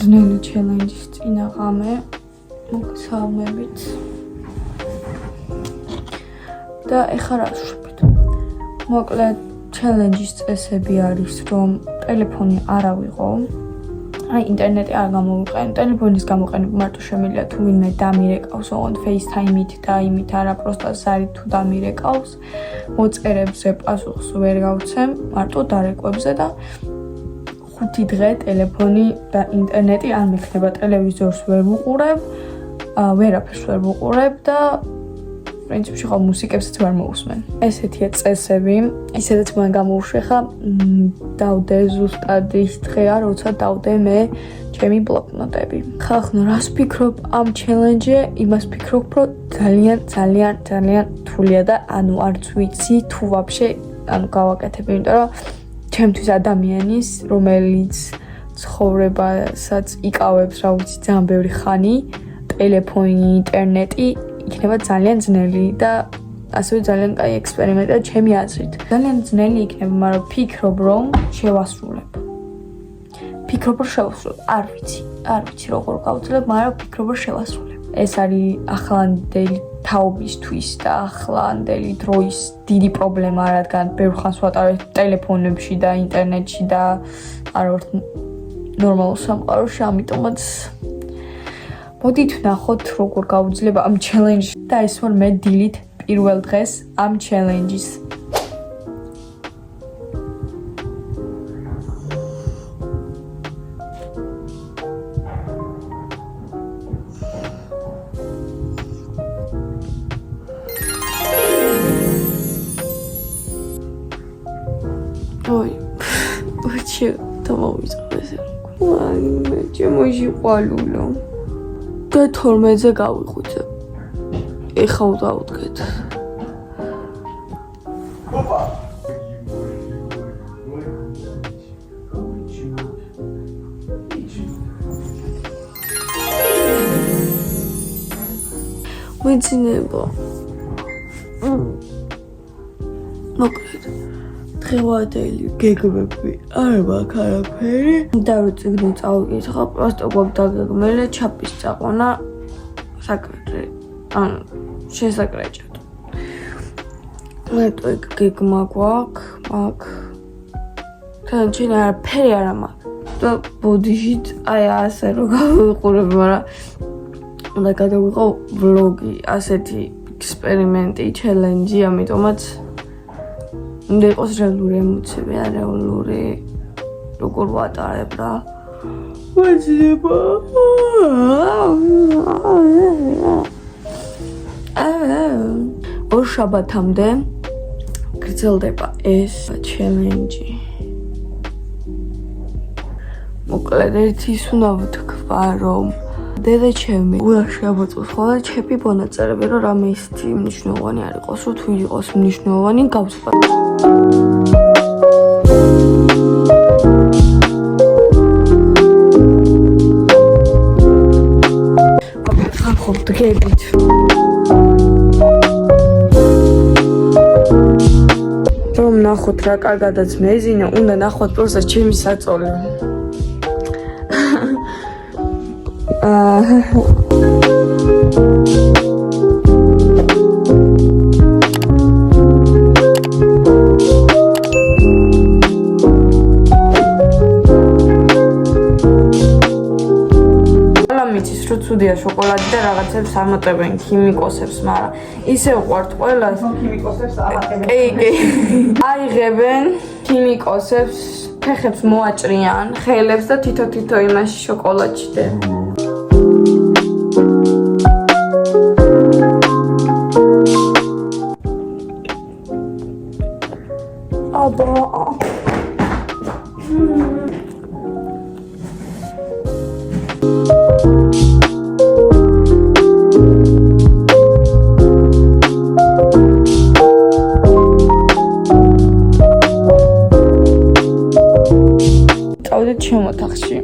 ძნელი ჩელენჯის წინა ღამე მოგესალმებით და ეხლა რა ვშვებით. მოკლედ ჩელენჯის წესები არის, რომ ტელეფონი არ ავიღო, აი ინტერნეტი არ გამოვიყენო, ტელეფონის გამოყენება მარტო შემიძლია თუ ვინმე დამირეკავს, ოღონდ FaceTime-ით და იმით არა, პროსტა ზარით თუ დამირეკავს, მოწერებზე პასუხს ვერ გავცემ, მარტო დარეკვებზე და 5 დღე ტელეფონი და ინტერნეტი არ მექნება, ტელევიზორს ვერ ვუყურებ, ვერაფერს ვერ ვუყურებ და პრინციპში ხო მუსიკებსაც ვერ მოусმენ. ესეთია წესები, ისედაც მან გამოუშვი ხა დავდე ზუსტად ის დღეა, როცა დავდე მე ჩემი ბლოკნოტები. ხალხო, რას ფიქრობ ამ ჩელენჯზე? იმას ფიქრობ, რომ ძალიან რთულია და ანუ არც ვიცი თუ ვაფშე ანუ გავაკეთებ, იმიტომ რომ ჩემთვის ადამიანის, რომელიც ცხოვრებასაც იკავებს, რა ვიცი, ძალიან ბევრი ხანი, ტელეფონი, ინტერნეტი იქნება ძალიან ძნელი და ასევე ძალიან კაი ექსპერიმენტია ჩემი აზრით. ძალიან ძნელი იქნება, მაგრამ ფიქრობ, რომ შევასრულებ. არ ვიცი როგორ გავძლებ, მაგრამ ფიქრობ, რომ შევასრულებ. ეს არის ახლანდელი თაობისთვის და ახლანდელი დროის დიდი პრობლემა, რადგან ბევრ ხანს ვატარებ ტელეფონებში და ინტერნეტში და არ ვარ ნორმალურ სამყაროში, ამიტომაც მოდით ვნახოთ როგორ გავუძლებ ამ ჩელენჯს და ეს ვარ მე დილით პირველ დღეს ამ ჩელენჯის. მოიყვალულო და 12-ზე გავიხუძე. ეხა დავუდგეთ. მეძინება. მოკლედ დღევანდელი გეგმები არ მაქვს არაფერი და რო წიგნი წავიკითხა, პროსტო გვაგდაგეგმელე ჩაფის წაყვანა საკრეჭე, ანუ შესაკრეჭად. მეტყვი გეგმა გვაქვს, თანჩენ არაფერი არ მაქვს და ბოდიშით აი ასე რო გავიყურებ, მაგრამ უნდა გადავიყო ვლოგი, ასეთი ექსპერიმენტი, ჩელენჯი, ამიტომაც უნდა იყოს რეალური ემოციები, რეალური როგორ ვატარებ რა. ვეძება. ორ შაბათამდე გრძელდება ეს ჩელენჯი. მოკლედ ერთის უნდა ვთქვა, რომ დედა ჩემი ულაში აბოწოს ხოლმე ჩემი მონაწერები, რომ რამე ისეთი მნიშვნელოვანი არ იყოს, რომ თუ იყოს მნიშვნელოვანი გავსვა. ხო, დგებით. რომ ნახოთ რა კარგადაც მეძინა, უნდა ნახოთ პროცესს ჩემი საწოლი. ცუდია შოკოლადი და რაღაცებს ამატებენ ქიმიკოსებს, მაგრამ ისე უყვართ ყველას ქიმიკოსებს აღებენ. კი. აიღებენ ქიმიკოსებს, ფეხებს მოაჭრიან, ხელებს და თითო იმაში შოკოლადში დენ. აბა შემოთახში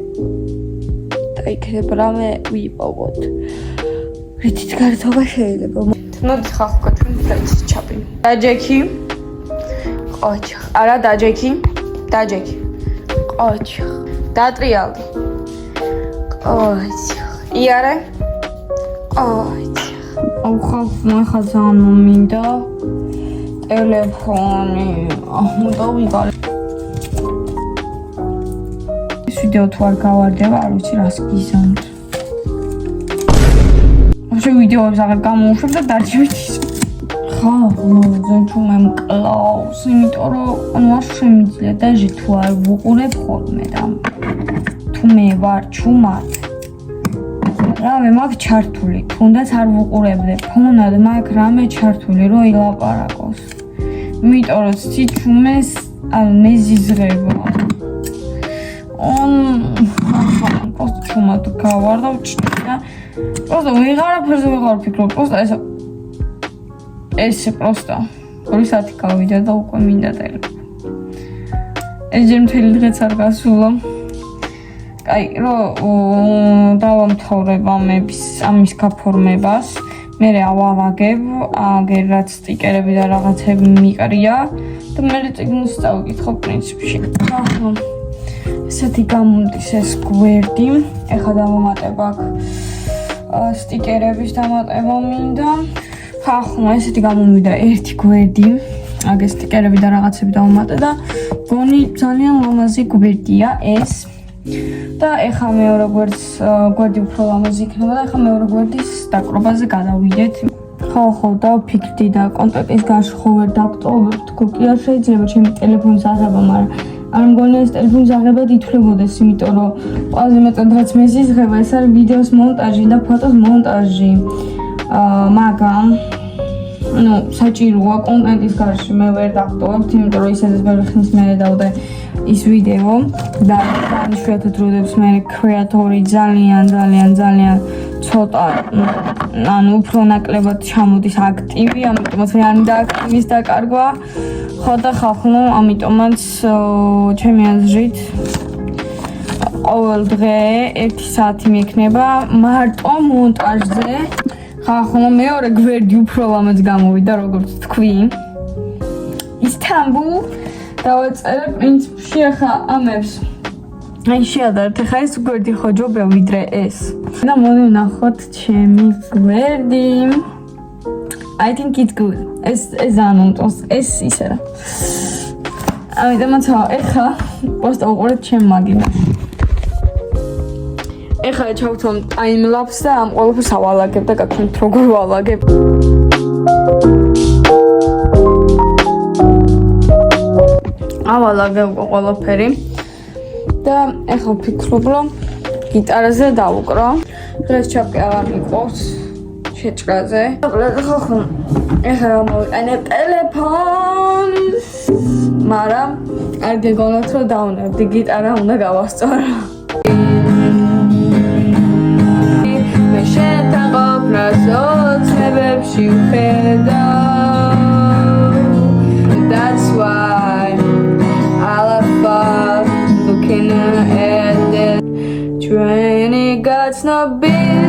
და იქნებ რამე ვიპოვოთ. რითიც გართობა შეიძლება. მოდი ხალხო ჩვენ ფლექსი ჩაპი. დაჯექი. ყოჩ. არა დაჯექი. Qoch. Datrialdi. იარე. ხალხმა ხა ძალიან მომინდა ტელეფონი. მოდავიღალე. ეს ვიდეო თუ არ გავარდება, არ ვიცი რას გიზამთ. ახლა ვიდეოებს აღარ გამოუშვებ და დარჩივით ის. ზეთუ მე მკლავს, იმიტომ რომ არ შემიძლია დაჟე თუ არ ვუყურებ ხოლმე და თუ მე ვარ ჩუმად რამე მაგ ჩართული, თუნდაც არ ვუყურებდე ფონად მაგ რამე ჩართული რომ ილაპარაკოს. იმიტომ რომ სიჩუმეს მეზიზღება. просто ჩუმად გავარ და ვჭირდა. просто ვეღარაფერზე ვეღარ ვფიქრობ, просто ესე просто 2 საათი გავიდა და უკვე მინდა ტელეფონი. ეს ჯერ მთელი დღეც არ გასულა. აი, რომ დავამთავრებ ამის გაფორმებას, მე ავალაგებ, აგერ რაც სტიკერები და რაღაცები მიყრია და მე წიგნს წავიკითხო პრინციპში. ახლა ესეთი გამოდის ეს გვერდი, ეხლა დავამატებ აქ სტიკერების დამატება მინდა. ახლა ესეთი გამომიდა ერთი გვერდი, აგ სტიკერები და რაღაცები დავამატე და გონი ძალიან ლამაზი გვერდია ეს. და ეხლა მეორე გვერდი უფრო ლამაზი იქნება და ეხლა მეორე გვერდის დაკრობაზე გადავიდეთ. ხო დავფიქრდი და კონტენტის გაშხო ვერ დავტოვებ, თქო კი არ შეიძლება ჩემი ტელეფონის აღება, მაგრამ არ მგონია ეს ტელეფონის აღებად ითვლებოდეს, იმიტომ რომ ყველაზე მეტად რაც მეზიზღება ეს არის ვიდეოს მონტაჟი და ფოტოს მონტაჟი. მაგრამ საჭიროა კონტენტის გარშე მე ვერ დავტოვებ, იმიტომ რომ ისედაც ბევრი ხნის მერე დავდე ის ვიდეო და იშვიათად როდებს მე კრეატორი ძალიან ცოტა უფრო ნაკლებად ჩამოდის აქტივი, ამიტომაც მე არ მინდა აქტივის დაკარგვა. ხო და ხალხო, ამიტომაც ჩემი აზრით ყოველ დღე 1 საათი მექნება მარტო მონტაჟზე. ხალხო, მეორე გვერდი უფრო ლამაზ გამოვიდა, როგორც თქვი. ისთანბულ დავაწერე პრინციპში ახლა ამებს. აი შეადარეთ, ახლა ეს გვერდი ხო ჯობია ვიდრე ეს. და მოდი ვნახოთ ჩემი გვერდი. I think it's good. ეს ანონტოს, ეს ისე რა. ამიტომაც ახლა პოსტ უყურეთ ჩემ მაგინას. ეხლა ჩავთვალ ტაიმლაპს და ამ ყველაფერს ავალაგებ და გაგხსნით როგორ ვალაგებ. ავალაგებ ყველაფერი და ეხლა ვფიქრობ რომ გიტარაზე დავუკრო. დღეს ჩაპკე აღარ მიყვავს შეჭრაზე. ეხლა მოვიყენებ ტელეფონს. მაგრამ არ გეგონათ რომ დავნებდი, გიტარა უნდა გავასწორო. შენთან ყოფნას ოცნებებში ვხედავ. That's why I love looking at the train. It got no bills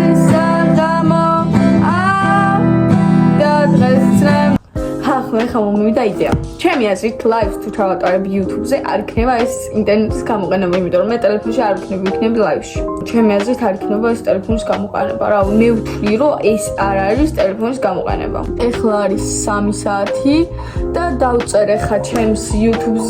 ხა მომივიდა იდეა. ჩემი აზრით live-ს თუ ჩავატარებ YouTube-ზე, არ იქნება ეს ინტერნეტის გამოყენება, იმიტომ რომ მე ტელეფონში არ ვიქნები live-ში. ჩემი აზრით არ იქნება ეს ტელეფონის გამოყენება. რა, მე ვთვლი, რომ ეს არ არის ტელეფონის გამოყენება. ეხლა არის 3 საათი და დავწერე ხა ჩემს YouTube-ს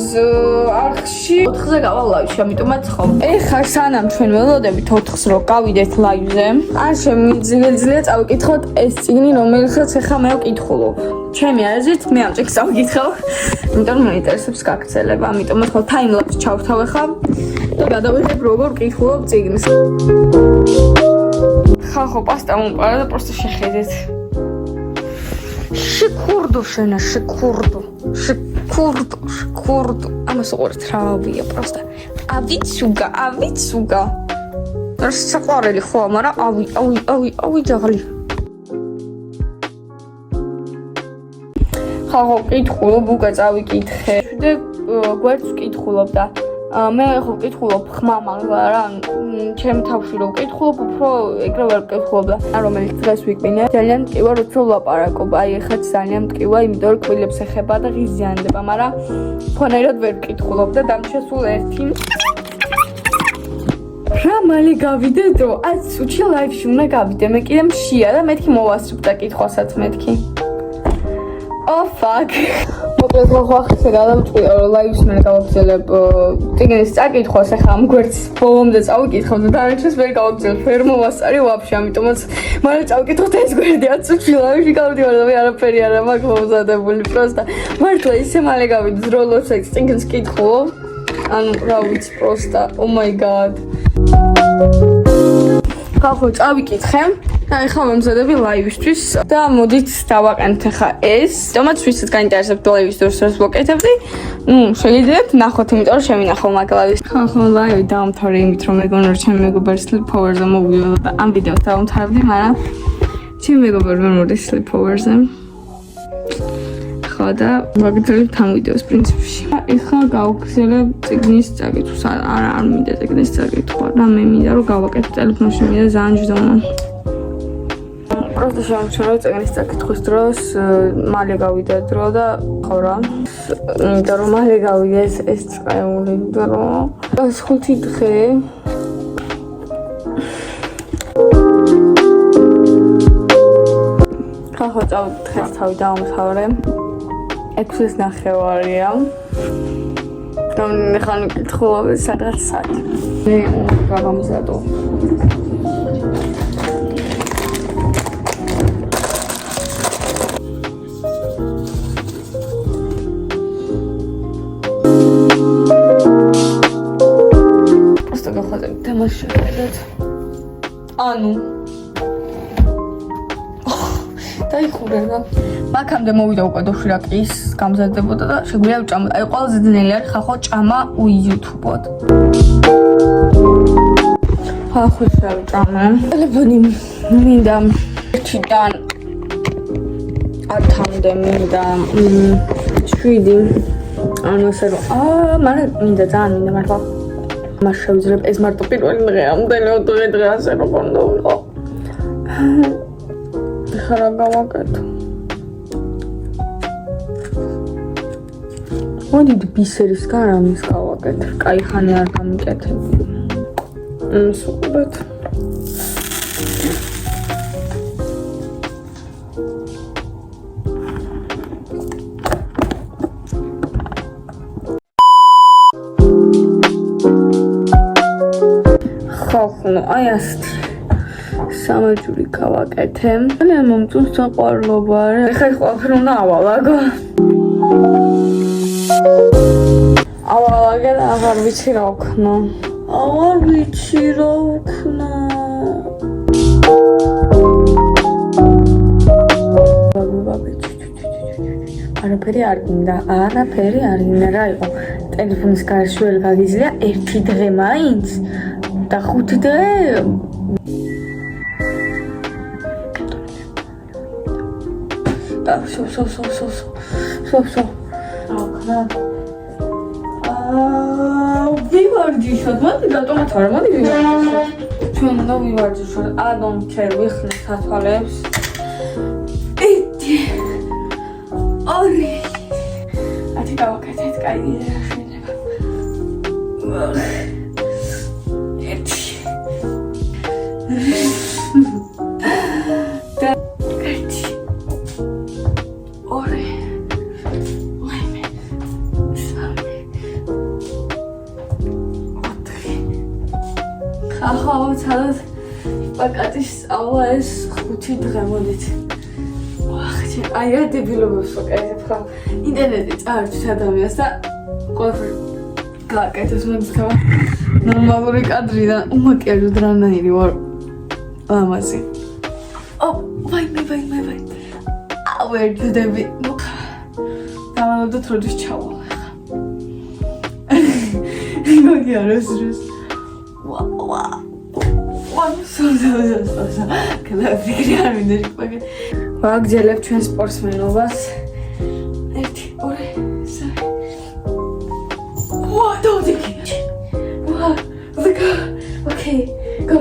არხში 4-ზე გავალ live-ში, ამიტომაც ხო. ეხლა სანამ ჩვენ ველოდებით 4-ს რომ გავიდეთ live-ზე, არ შემიძლია წავიკითხოთ ეს წიგნი, რომელსაც ეხლა მე ვკითხულობ. ჩემი აზრით მე ამ წიგნს ავკითხავ, იმიტომ რომ მაინტერესებს გაქცელება, ამიტომაც ხო time-lapse ჩავთავ ახლა და გადავიღებ როგორ ვკითხულობ წიგნს. ხალხო, პასტა მომყარა და პროსტო შეხედეთ. შეკურდო შენა, შეკურდო. ამას უყურეთ რა ვია, პროსტა. ავიცუგა. რა საყვარელი ხო, მაგრამ ავი ჯაღალი. ხალხო, ვკითხულობ, უკვე წავიკითხე და გვერდს ვკითხულობ და მე ხო ვკითხულობ ხმამაღლა რა, ჩემ თავში რომ ვკითხულობ, უფრო ეგრე ვერ ვკითხულობ და რომელიც დღეს ვიკმინე, ძალიან მტკივა როცა ვლაპარაკობ, აი ეხლა ძალიან მტკივა, იმიტომ რომ კბილებს ეხება და ღიზიანდება, მაგრამ ფონერად ვერ ვკითხულობ და დამჩა სულ ერთი რა მალე გავიდე დრო 10 წუთში ლაივში უნდა გავიდე მე კიდე მშია და მეთქი მოვასწრებ და კითხვასაც მეთქი Oh fuck. მოკლედ ხახსე გადავწყვიტე რომ ლაივს მე გავაგზავნებ ტიგნის წაკითხვას ახლა ამ გვერდს ბოლომდე წავიკითხავ და დარჩეს ვერ გავაგზავნებ ვერ მოვასწარი ვაფშე ამიტომაც მალე წავიკითხოთ ეს გვერდი 10 წუთში ლაივში გავდივარ და მე არაფერი არ მაქვს მომზადებული პროსტა მართლა ისე მალე გავიდი როლოს ეს ტიგნის კითხო ანუ რა ვიცი პროსტა Oh my god ხახო წავიკითხე და ეხლა მომზადები ლაივისთვის და მოდით დავაყენოთ ახლა ეს თუმცა ვისაც გაინტერესებთ ლაივის დროს ვაკეთებდი შეგიძლიათ ნახოთ იმიტომ რომ შემინახო მაგალითად ხახო ლაივი დავამთავრე იმით რომ მეგონა რომ ჩემი მეგობარი sleepover-ზე მოვიდა და ამ ვიდეოს დავამთავრებდი მაგრამ ჩემი მეგობარი ვერ მოდის sleepover-ზე ხო და ვაგრძელებთ ამ ვიდეოს პრინციპში ეხლა გავგზელებ წიგნის წაკითხვას არ მინდა წიგნის წაკითხვა და მე მინდა რომ გავაკეთო ტელეფონში მინდა ძალიან ჯდომა Просто შემოჩნდა წიგნის წაკითხვის დროს მალე გავიდა დრო და ხო რა იმიტომ რომ მალე გავიდა ეს წაეული დრო 5 დღე ხახო დღეს თავი დავამთავრე 6-ის ნახევარია და მეხან კითხულობ სადღაც საათი მე გავამზადო ანუ დაიხურე რა მაგამდე მოვიდა უკვე დოშირაკის გამზადდებოდა და შეგვიძლია ვჭამოთ აი ყველაზე ძნელი არის ხახო ჭამა უიუთუბოთ ხახო შევჭამე ტელეფონი მინდა 1-დან 10-მდე მინდა 7 ანუ ასე რომ მაგრამ მინდა ძალიან მინდა მართლა მას შევძლებ ეს მარტო პირველი დღეა ამდენი 4 დღე ასე რომ გონდა ხო ხარა გავაკეთო მოდით ბისერის გარამის გავაკეთე კაი ხანი არ გამიკეთები სულეთ ხახნო აი ასეთი სამაჯური გავაკეთე. ძალიან მომწონს საყვარლობა რა. ეხლა ყველაფერი უნდა ავალაგო. ავალაგე და აღარ ვიცი რა ვქნა. აღარ ვიცი რა ვქნა. არაფერი არ გინდა, არაფერი არ გინდა რა იყო. ტელეფონის გარშე ვერ გაგიძლია 1 დღე მაინც და 5 დღე სო. აკნა. ვივარჯიშოთ, მოდი დატომოთ არა, მოდი ვივარჯიშოთ. ჩვენ უნდა ვივარჯიშოთ. I don't care, ვიხნე სათვალებს. ორი. ათი გავაკეთეთ, კაი რა შეიძლება. ერთი. და ერთი. ორი. ვაიმე. სამი. ოთხი. ხახო, ცალად პაკატის სწავლა ეს 5 დღე მოდით. აი რა დებილობებს ვაკეთებ ხო? ინტერნეტი წაარჩევს ადამიანს და ყველაფერი გააკეთოს მაგითქვა. ნორმალური კადრიდან უმაკერდ რანაირი ვარ ლამაზი. ვაიმე. ვერ ჯდები. დავალოდოთ როდის ჩავალ ახლა. გოგიაროს როს. ვა. სო. კლაფი არ მინდა შეგე. ვაგზელებ ჩვენ სპორტსმენობას. 1 2 3. ვა, დავდიქი. ვა, ზეკა. ოკეი. Go.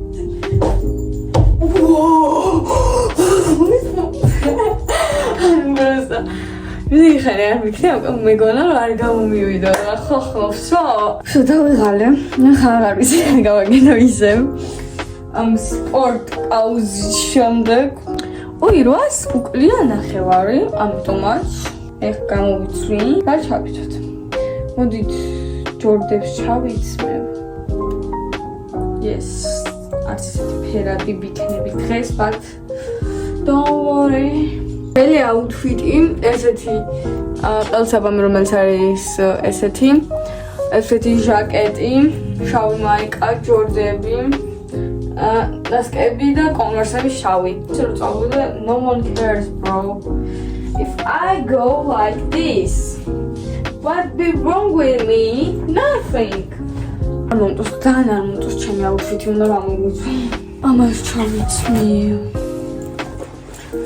მიხარე არ მიქნე, მეგონა რომ არ გამომივიდო რა, ხო, სო დავიღალე. ახლა აღარ ვიცი გავაგენო ისევ. ამ სპორტ პაუზის შემდეგ. ой, 800 უკლია ნახევარი, ამიტომაც ეხ გამოვიცვი და ჩავიცოთ. მოდით ჯორდებს ჩავიცმევ. Yes, არც ისეთი ფერადი ვიქნები დღეს, but don't worry. Really outfit-ი ესეთი ყელსაბამი რომელიც არის ესეთი ჟაკეტი, შავი მაიკა, ჯორდები, დასკები და კონვერსები შავი. ისე რომ წავიდე, no one cares, bro. If I go like this, what be wrong with me? Nothing. არ მომწონს, ძალიან არ მომწონს ჩემი outfit-ი, უნდა გამოვიცვი. ამას ჩავიცმი.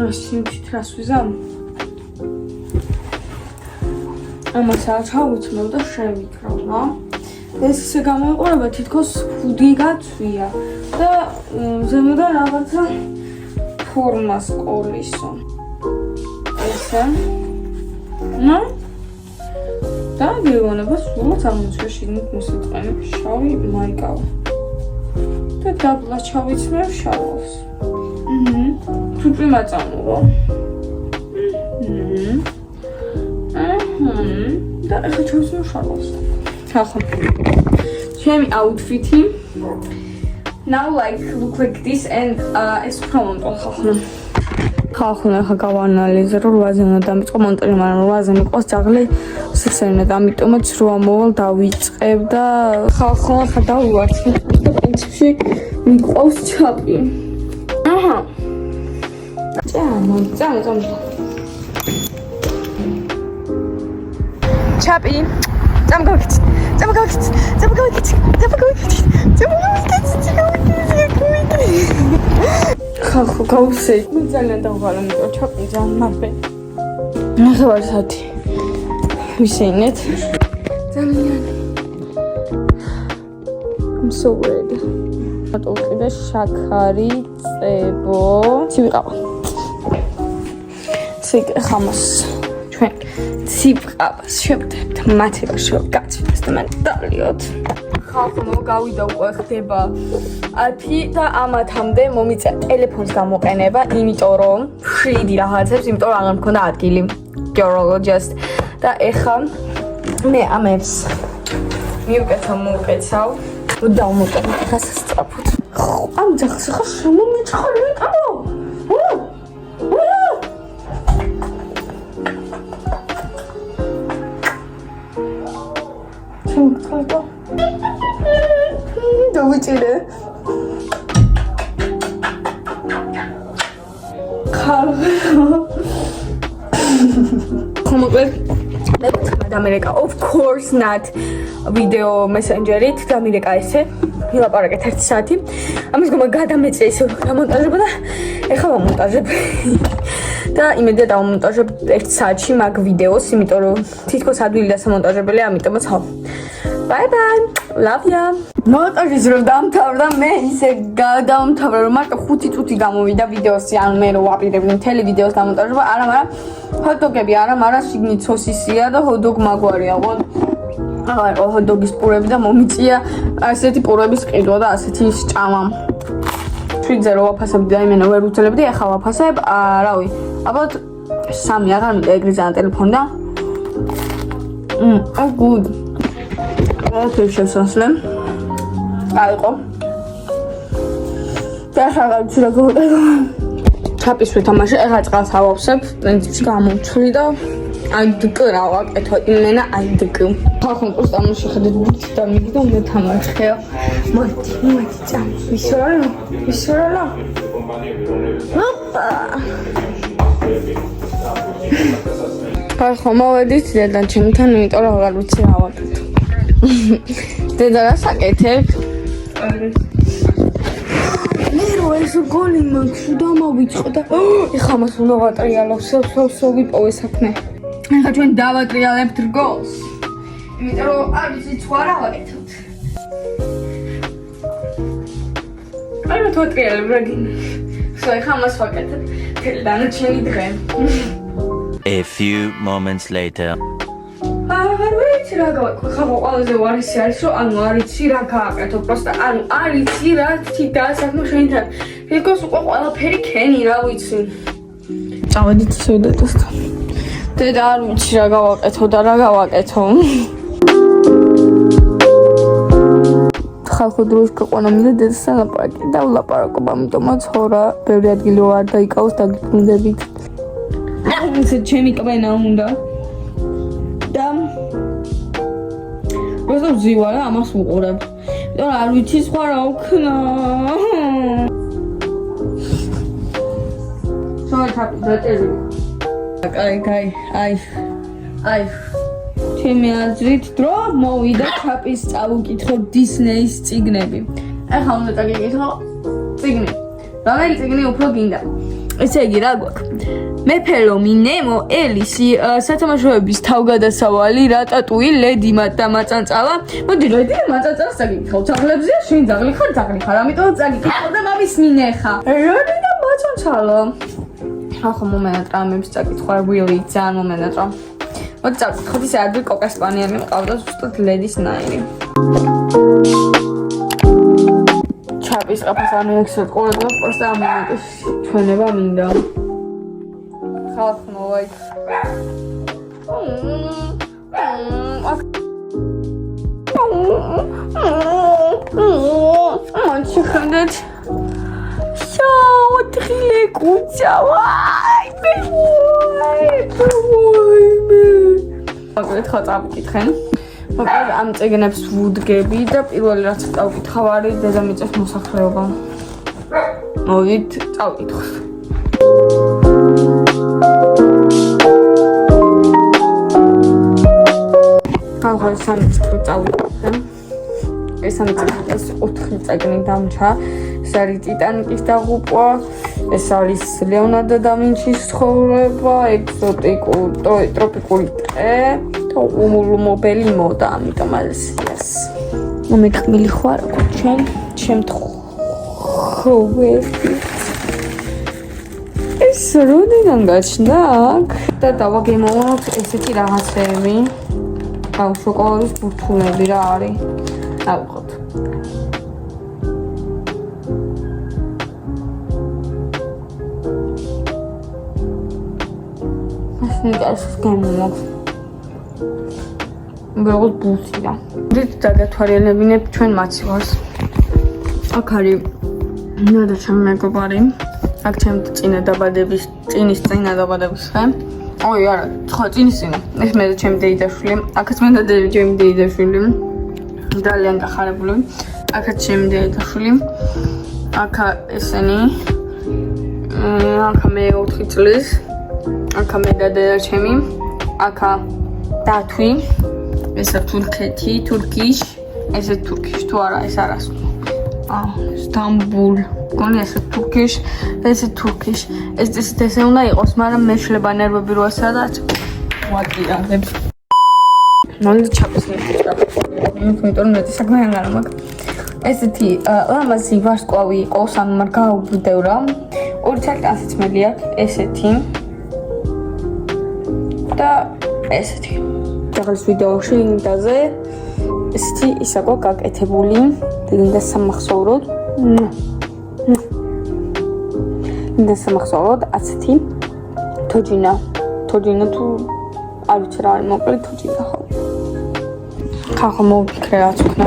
სიმჩით რას ვიზამ? ამას არ ჩავიცმევ და შევიკრავ, რა. ეს ისე გამოიყურება, თითქოს ხუდი გაცვია და ზემოდან რაღაცა ფორმას ყოლისო. ესე. ნუ? და გეუბნება სულაც ამოწვია შიგნით მოსაწყენი შავი მაიკა. და დაბლა ჩავიცმევ შავოს. თუპი მაწამოვა. და ახლა ჩავსვი შარავს. ახლა ჩემი outfit-ი now like look like this and ეს პრომონტო ხახუნა ახლა გავანალიზე რომ 8-ზე უნდა დამიწყო მონტაჟი, მაგრამ 8-ზე მიყვას ძაღლი სცენად, ამიტომაც 8 მოვალ დავიწყებ და ხახუნა დავივარცხე და პრინციპში მიყვავს ჩაპი. აჰა. წამო. ჩაპი. წამოგიქცი. ხახო გავუსე. მე ძალიან დავღალე, მეტყვი ჩაპი ძალიან მარტე. ნახევარი საათი. ვისეინეთ. ძალიან. I'm so ready. ატოლკი და შაქარი, წებო. ცივიყავა. ხამას ჩვენ ცივყავს შევდებთ მათებაში გაცვას და მან დავლიოთ. ხალხო გავიდა უკვე ხდება 10 და ამათამდე მომიწია ტელეფონს გამოყენება, იმიტომ რომ შვიდი რაღაცებს, იმიტომ რომ აღარ მქონდა ადგილი. Girl just და ეხა მე ამებს მივკეცავ და მოვკეთე გასასწრაფოდ. ამ ძახს ხა შემომიჭხალე კაბო. დავიჭირე. America, of course not video messenger-ით და ამერიკა ესე ვილაპარაკეთ 1 საათი. ამის გამო გადამეწე ისე გამონტაჟება და ეხლა ვამონტაჟებ. და იმედია დავამონტაჟებ 1 საათში მაგ ვიდეოს, იმიტომ რომ თითქოს ადვილი დასამონტაჟებელია, ამიტომაც ხო. Bye bye. Love you. მონტაჟის რო დამთავრდა, მე ისე გადავამთავრე რომ მარტო 5 წუთი გამოვიდა ვიდეოსი, ან მე რო ვაპირებდი მთელი ვიდეოს დამონტაჟება, არა, მაგრამ ჰოტდოგები არა, მაგრამ შიგნით სოსისია და ჰოტდოგ მაგვარია, ხო? აღარ ჰოტდოგის პურები და მომიწია ასეთი პურების ყიდვა და ასეთი ჭამა. თვითზე რო ვაფასებდი, აი მენა ვერ ვუძლებდი, ახლა ვაფასებ, რავი, ალბათ 3 აღარ მინდა ეგრე ძალიან ტელეფონი და oh good. Okay, შესასვლე. აიყო. და ხაღაც რა გავუტანო. ჩაპის ვეთამაშე, ეხლა წყალს ავავსებ, პრინციპში გამოვცვლი და აი დკრა ვაკეთო იმენა აი დკ. ხახუნ პოსტ ამოშეხედეთ ბუთ და მიგდო მე თამაშხეო. მოდი წამ. ვისურალა. ოპა. ხახო მოვედით დედან ჩემთან, იმიტომ რომ აღარ ვიცი რა ვაკეთო. დედა რა საკეთებ? მე რო ეს გოლი მაქვს დამავიწყო და ეხლა მას უნდა ვატრიალო, სო ვიპოვე საქმე. ეხლა ჩვენ დავატრიალებთ გოლს. იმიტომ რომ არ ვიცი თუ არა ვაკეთოთ. აი რა თვატრიალებ რა გინდა. ეხლა მას ვაკეთებ. დანარჩენი დღე. A few moments later. არ ვიცი რა გავაკეთე, ხა ყველაზე უარესი არის, რომ ანუ არ იცი რა გააკეთო, პროსტა ანუ არ იცი რა თი დაასახმო შენთან. because უკვე ყველაფერი ქენი რა ვიცი. წავედით სუდეთოსთან. დედა არ ვიცი რა გავაკეთო და რა გავაკეთო. ხალხო დროის გაყვანა მინდა დედასთან ლაპარაკი და ვლაპარაკობ, ამიტომაც ხო რა, ბევრი ადგილი არ დაიკავოს დაგიბრუნდებით. ისე ჩემი კბენა უნდა. და როცა ვზივა რა ამას უყურებ. და არ ვიცი სხვა რა ვქნა. შოთაპი დაწერილი. აი. ჩემი აზრით დრო მოვიდა ჩაპის წავუკითხო დისნეის წიგნები. ახლა უნდა წაგიკითხო წიგნი. რომელი წიგნი უფრო გინდა? ესე იგი რა გვაქვს? მეფელომი, ნემო, ელისი, სათამაშოების თავგადასავალი, რატატუი, ლედი და მაწანწალა. მოდი ლედი მაწანწალას წაგიკითხავ. ძაღლებზეა შენ ძაღლი ხარ, ამიტომ წაგიკითხავ და მამის მინეხა. ლედი და მაწანწალა. ახლა მომენატრა ამებს წაკითხვა, really ძალიან მომენატრა. მოდი წავკითხოთ ისე ადრე კოკასპანიანი მყავდა ზუსტად ლედის ნაირი. ჩაპის ყაფას არ მიექსოთ ყურადღებას, პროსტა ამ მომენტში ჩვენება მინდა. ხალხო ვაი. მანჩი ხანდეთ. ოთხილე კუცა ვაი მაგალითად წავიკითხენ მაგრამ ამ წიგნებს ვუდგები და პირველი რაც წავკითხავ არის დედამიწის მოსახლეობა მოვიდით წავკითხოთ ახლა სამი წიგნი წავიკითხე ეს სამი წიგნი ეს 4 წიგნი დამჩა ეს არის ტიტანიკის დაღუპვა ეს არის ლეონარდო და ვინჩის ცხოვრება ეგზოტიკური ტროპიკული ტყე და უმულმობელი მოდა ამიტომ არის ეს მომეკმილი ხარ ჩვენ შემთხვევები ეს როდიდან გაჩნდა აქ და დავაგემოვნოთ ესეთი რაღაცები აუ შოკოლადის ბურთულები რა არის დავუხოთ ნიკას გამომაქვს. როგორც ბუსია. დით დაგათვალიერებინებ ჩვენ მაცივარს. აქ არის ნოდა ჩემი მეგობარი. აქ ჩემი წინა დაბადების ხე. ой, არა, ხო წინის წინა. ეს მე და ჩემი დეიდაშვილი. აქაც მე და ჩემი დეიდაშვილი. ძალიან გახარებული. აქაც ჩემი დეიდაშვილი. აქა ესენი. აქა მე 4 წლის. აქა მე და დედა ჩემი, აქა დათვი, ესა თურქეთი, თურქიშ, ესე თურქიშ თუ არა, ეს არას. სტამბულ. გონი ესე თურქიშ, ესე თურქიშ. ესე უნდა იყოს, მაგრამ მე შეიძლება ნერვები როა სადაც ვაკირავებ. მოლი ჩაპის მიყიდა. იმიტომ მე საქმე არ მაქვს. ესეთი ლამაზი ვარსკვლავი იყოს, ანუ მაგ გაუბრდევრა. 2 წელიწადს მელი აქვს ესეთი. და ესეთი. ძაღლის ვიდეოში ინდაზე ესეთი ისაკო გაკეთებული დინდა სამახსოვროდ. დინდა სამახსოვროდ ასეთი თოჯინა თუ არ ვიცი რა არის მოკლედ თოჯინა ხო. ხახო მოვიფიქრე რაც ვქნა.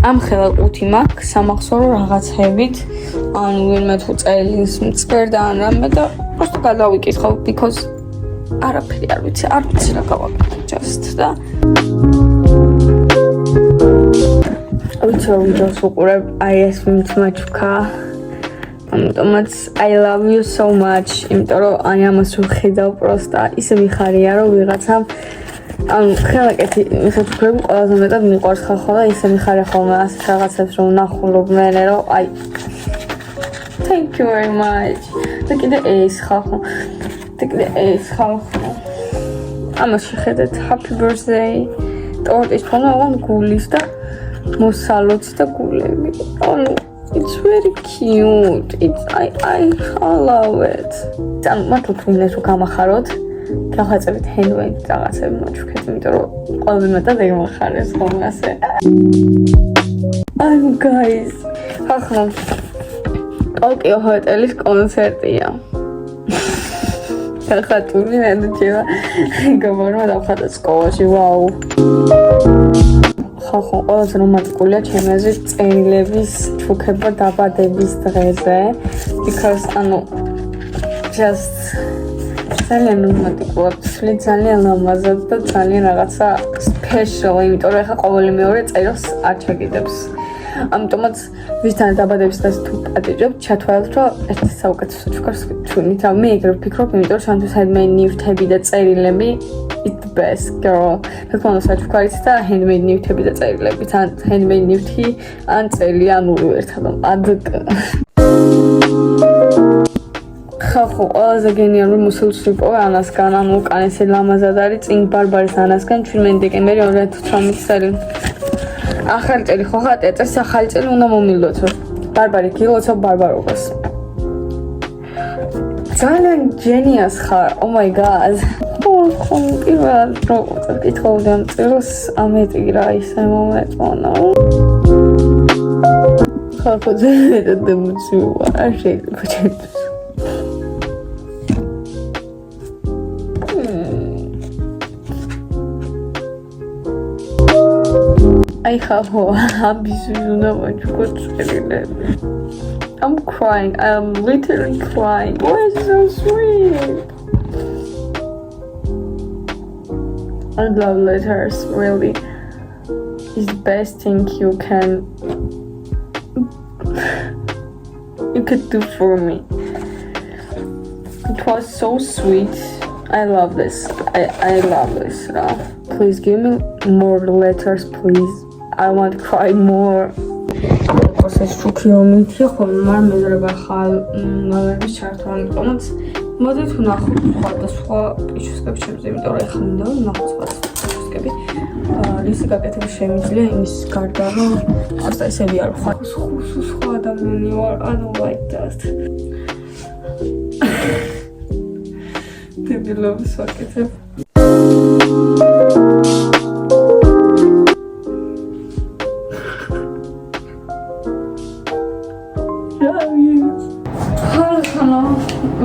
ამ ხელა 5 მაქვს სამახსოვრო რაღაცებით ანუ ვინმე თუ წელის მწკერდა ან რამე და просто გადავიკითხავ because არაფერი არ ვიცი რა გავაკეთე just და ვიდეოს უყურებ აი ეს მიმთმაჩქა ამიტომაც I love you so much იმიტომ რომ აი ამას ვხედავ просто ისე მიხარია რომ ვიღაცა ანუ ხელაკეთი მისაწვდები ყველაზე მეტად მიყვარს ხალხო და ისე მიხარია ხოლმე ასეთ რაღაცებს რომ ნახულობ მე რომ აი thank you very much და კიდე ეს ხალხო ამას შეხედეთ happy birthday ტორტის ფონა აღარ გულის და მოსალოც და გულები ანუ it's very cute it's I love it ძალიან მართლა თუ იმას რომ გამახაროთ გავხაწებით handmade რაღაცები მოჩვქეთ, იმიტომ რომ ყველაზე მეტად ეგ მოხარეს ხოლმე ასე. I'm guys. ახლა Tokyo Hotel-ის კონცერტია. ხატული ნაძიება გაბარმა დავხატა სკოლაში, ვაუ. ხალხო ყველაზე რომანტიკულია ჩემი აზრით წერილების ჩუქება დაბადების დღეზე, because ანუ just ძალიან რომანტიკულად, ძალიან ლამაზად და ძალიან რაღაცა special, იმიტომ რომ ეხა ყოველი მეორე წერილს არ ჩაგიდებს. ამიტომაც ვისთან დაბადების დღეს თუ პატიჟობთ, ჩათვალეთ, რომ ერთი საუკეთესო ჩუქარს ჩვენით. მე ეგრე ვფიქრობ, იმიტომ რომ შანთვის handmade ნივთები და წერილები it's the best girl. თქმა უნდა, საჩუქარიც და handmade ნივთები და წერილები, ან handmade ნივთი, ან წელი, ან ორივე ერთად. ხალხო ყველაზე გენიალური მუსიკოსი პოვე ანასგან, ანუ უკანესი ლამაზად არის წინ ბარბარის ანასგან 17 დეკემბერი 2018 წელი. ახალი წელი ხო ხატია, წელს ახალი წელი უნდა მომილოცო. ბარბარი გილოცო ბარბარობას. ძალიან genius ხარ. Oh my god. ხო, პირველად რო ვკითხავდი ამ წერილს, ამეტი რა ისე მომეწონა. ხალხო ძალიან დამოწივა, არ შეიძლება ჩემთვის. I have I'm crying. I'm literally crying. Why is it so sweet? I love letters. Really, it's the best thing you could do for me. It was so sweet. I love this. I love this. Please give me more letters, please. I want to cry more. This document here from my mother ხალ ნომერების ჩართვა ამიტომაც მოდით ვნახოთ სხვა პიჩუსკებს ჩემზე, იმიტომ რომ ეხლა მინდა ვნახოთ სხვა პიჩუსკები. რისი გაკეთება შემიძლია იმის გარდა, რომ ასა ესები არ ვხარ. სხვა ადამიანი ვარ, I don't like that. დებილობის ვაკეთებ.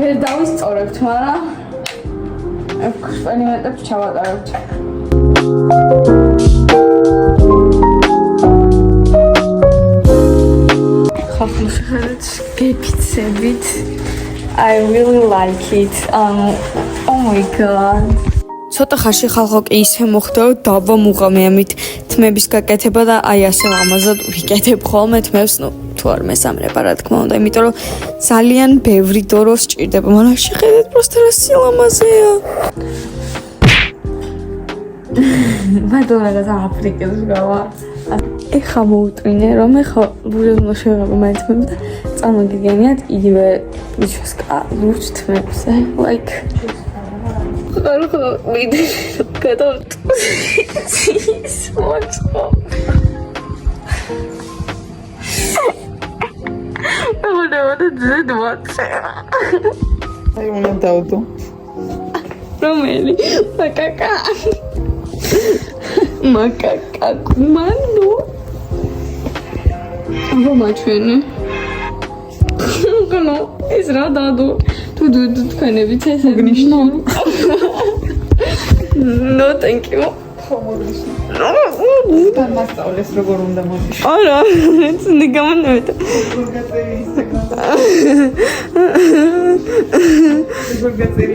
ვერ დავისწორებთ, მაგრამ ექსპერიმენტებს ჩავატარებთ. ხალხო შეხედეთ, გეფიცებით. I really like it. Oh my god. ცოტა ხანში ხალხო კი ისე მოხდა, რომ დაბა მუღამეამით თმების გაკეთება და აი ასე ლამაზად ვიკეთებ ხოლმე თმებს, თუ არ მესამრება რა თქმა უნდა, იმიტომ რომ ძალიან ბევრი დრო სჭირდება, მაგრამ შეხედეთ პროსტა რა სილამაზეა. ბატონო რაღაცა აფრიკელს გავა. ეხა მოუტვინე, რომ ეხა ბუჟებმა შევიღებ მაინცმები და წარმოგიდგენიათ იგივე ვიჩესკა ლურჯ თმებზე, like ხალხო ვიდე გადავთ. სმოჭო. აი უნდა დავდო. რომელი? მაკაკა. მაკაკა კუმანდო. აბა მაჩვენე. ნუ ეს რა დადო? თუ თქვენებიც ეს გნიშნო. No, thank you. თან მასწავლეს როგორ უნდა მოდიშო. არა, ეს ნიგამანებდა. როგორ გაწერი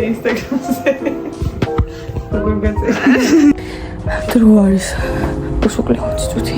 ინსტაგრამზე. როგორ გაწერი. დრო არის. უშველი 20 წუთი.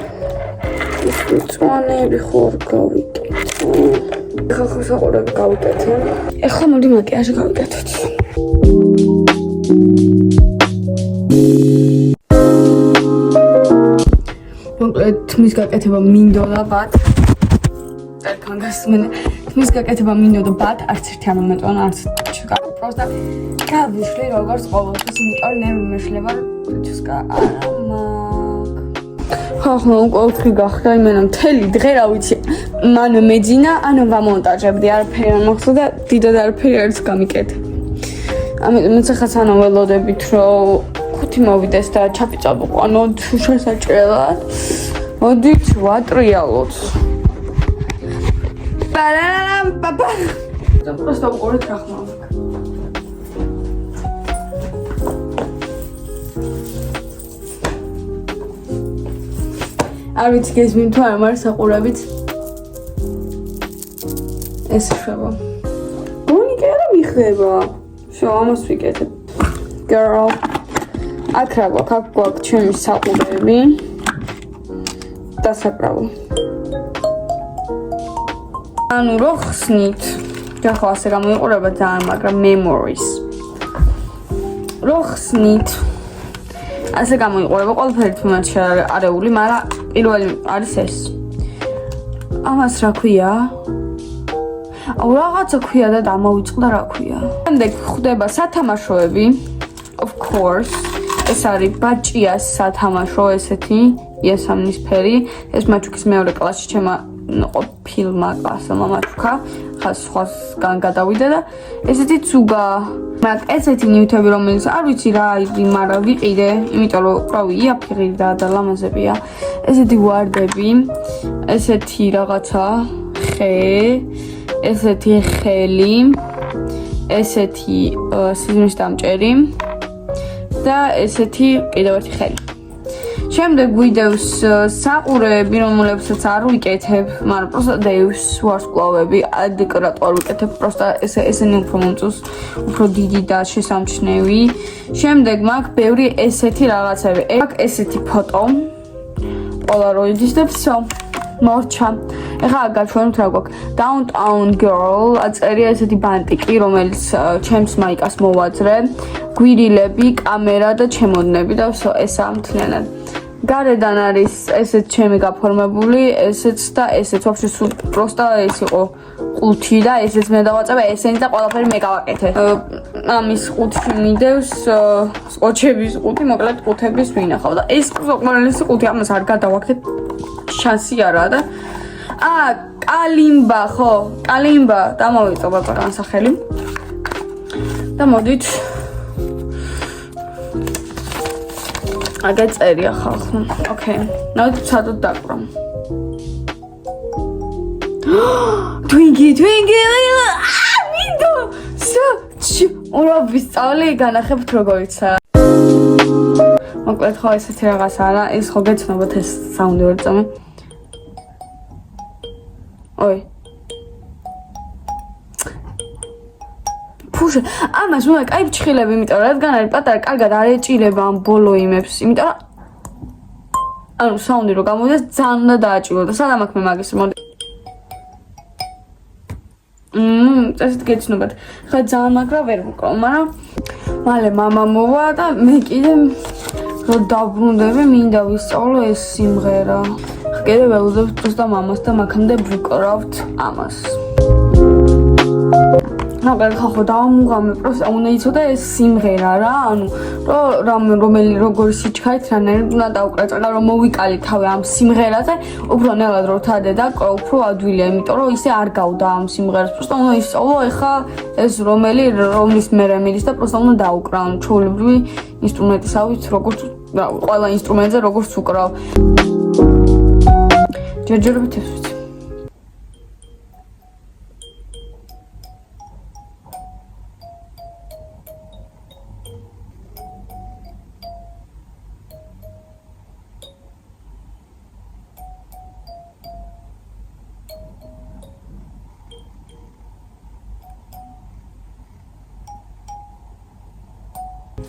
მწვანეები ხوار გავიკეთე. ხახო საყურები გავიკეთე. ეხლა მოდი მაკიაჟი გავიკეთოთ. მოკლედ თმის გაკეთება მინდოდა ბათ. ერთხან გასმენე თმის გაკეთება მინდოდა ბათ, არც ერთი არ მომეწონა, არც ჩიკა. პროსტა გავიშლი როგორც ყოველთვის, იმიტომ ნერვი მეშლება ჩუსკა არა მაგ. ხახო უკოლფი გახდა იმენა მთელი დღე რა ვიცი. მან მეძინა, ანუ ვამონტაჟებდი, არაფერი არ მახსოვდა, დიდად არაფერი არც გამიკეთე. ამიტომ ახლა სანამ ველოდებით რომ ხუთი მოვიდეს და ჩაფიწაბოყანოთ შესაჭრელად. მოდით ვატრიალოთ. პარარამ პაპა. და პროსტა უყურეთ რა ხმა. არ ვიცი გესმით თუ არა, მაგრამ საყურებით ეს ხება. გონი კი არა მიხდება. შო ამას ვიკეთებ. Girl. აქ რა გვაქვს? აქ გვაქვს ჩემი საყურები. დასაკრავო. ანუ რო ხსნით. ახლა ასე გამოიყურება ძალიან, მაგრამ memories. რო ხსნით. ასე გამოიყურება ყველაფერი თუნდაც არეული, მაგრამ პირველი არის ეს. ამას რა ქვია? აუ რაღაცა ქვია და დამოვიწყდა რა ქვია. შემდეგ ხდება სათამაშოები. Of course. ეს არის ბაჭიას სათამაშო ესეთი იესამნისფერი. ეს მაჩუკის მეორე კლასში ჩემმა ყოფილმა კლასელმა მაჩუკა. ხა სხვასგან გადავიდა და ესეთი ცუგა. მაგ ესეთი ნივთები რომელიც არ ვიცი რა იგი, მაგრამ ვიყიდე, იმიტომ რომ ყრავი იაფიღი და ლამაზებია. ესეთი ვარდები, ესეთი რაღაცა ხე, ესეთი ხელი, ესეთი სიზმრის დამჭერი და ესეთი კიდევ ერთი ხელი. შემდეგ ვიდეოს საყურები, რომელებსაც არ ვიკეთებ, მაგრამ პროსტა დეივს ვარსკვლავები, ადეკრატო არ ვიკეთებ, პროსტა ესენი უფრო მომწონს, უფრო დიდი და შესამჩნევი. შემდეგ მაქვს ბევრი ესეთი რაღაცები. აქ ესეთი ფოტო პოლაროიდის და всё. მორჩა. ეხლა გაჩვენოთ რა გვაქვს. Downtown Girl, აწერია ესეთი ბანტიკი, რომელიც ჩემს მაიკას მოვაძრე. გვირილები, კამერა და ჩემოდნები და всё, ესაა მთლიანად. გარედან არის ესეც ჩემი გაფორმებული, ესეც და ესეც ვაფშე სულ პროსტა ეს იყო ყუთი და ესეც მე დავაწევე, ესენი და ყველაფერი მე გავაკეთე. ამის ყუთში მიდევს სკოჩების ყუთი, მოკლედ ყუთების ვინახავ და ეს უყურელესი ყუთი, ამას არ გადავაკეთებ. შანსი არა და კალიმბა, ხო? კალიმბა, დამოვიწო ბატონო განსახელი. და მოდით აგეწერია ხალხო. ოკეი. ნაუთ სადოთ დაკვრა. Twinkie. მინდო. ვისწავლე განახებთ როგორიცა. მოკლედ ხო ესეთი რაღაცა არა, ეს ხო გეცნობათ ეს საუნდი ვერ წამე. ой. ფუშე, ამას უნდა კაი ფჩხილები, იმიტომ რომ რადგან არის პატარა, კარგად არ ეჭილება ამ ბოლო იმებს, იმიტომ რომ ანუ საუნდი რო გამოვიდეს, ძალიან უნდა დააჭილო და სად მაქვს მე მაგის მოდი. ესეთ გეცნობათ. ხა ძალიან მაგრა ვერ ვუკრავ, მაგრამ მალე მამა მოვა და მე კიდე რო დაბრუნდები, მინდა ვისწავლო ეს სიმღერა. კიდე ველოდებ პროსტა მამას და მაგამდე ვუკრავთ ამას. ნაგარ ხახო დავამუღამე პროსტა უნდა იცოდა ეს სიმღერა რა, ანუ რომელი როგორი სიჩქარით რანაირად უნდა დაუკრა, რომ მოვიკალი თავი ამ სიმღერაზე, უფრო ნელად რო თადე და უფრო ადვილია, იმიტომ რომ ისე არ გავდა ამ სიმღერას. პროსტა უნდა ისწავლო ეხა ეს რომლის მერე მიდის და პროსტა უნდა დაუკრა, ანუ ჩვეულებრივი ინსტრუმენტისავით, როგორც ყველა ინსტრუმენტზე როგორც უკრავ. ჯერჯერობით ეს ვიცი.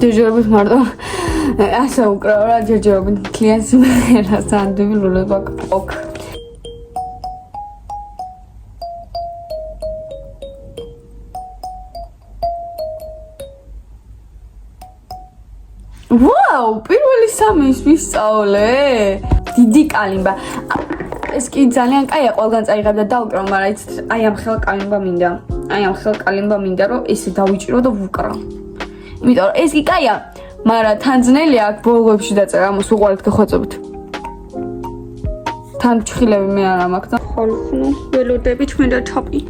ჯერჯერობით მარტო ასე უკრავ რა ჯერჯერობით კლიანს მერას ანდები ლულება ოკ ვაუ, პირველი სამი ის ვისწავლე. დიდი კალიმბა. ეს კი ძალიან კაია, ყველგან წაიღებ და დავკრავ, მაგრამ აი ამ ხელ კალიმბა მინდა. აი ამ ხელ კალიმბა მინდა, რომ ესე დავიჭირო და ვუკრავ. იმიტომ რომ ეს კი კაია, მაგრამ თან ძნელი აქ ბოლოებში დაწერა, ამას უყურეთ გეხვეწებით. თან ჩხილები მე არ მაქვს და ხოლმე ველოდები ჩვენ და ჩაპი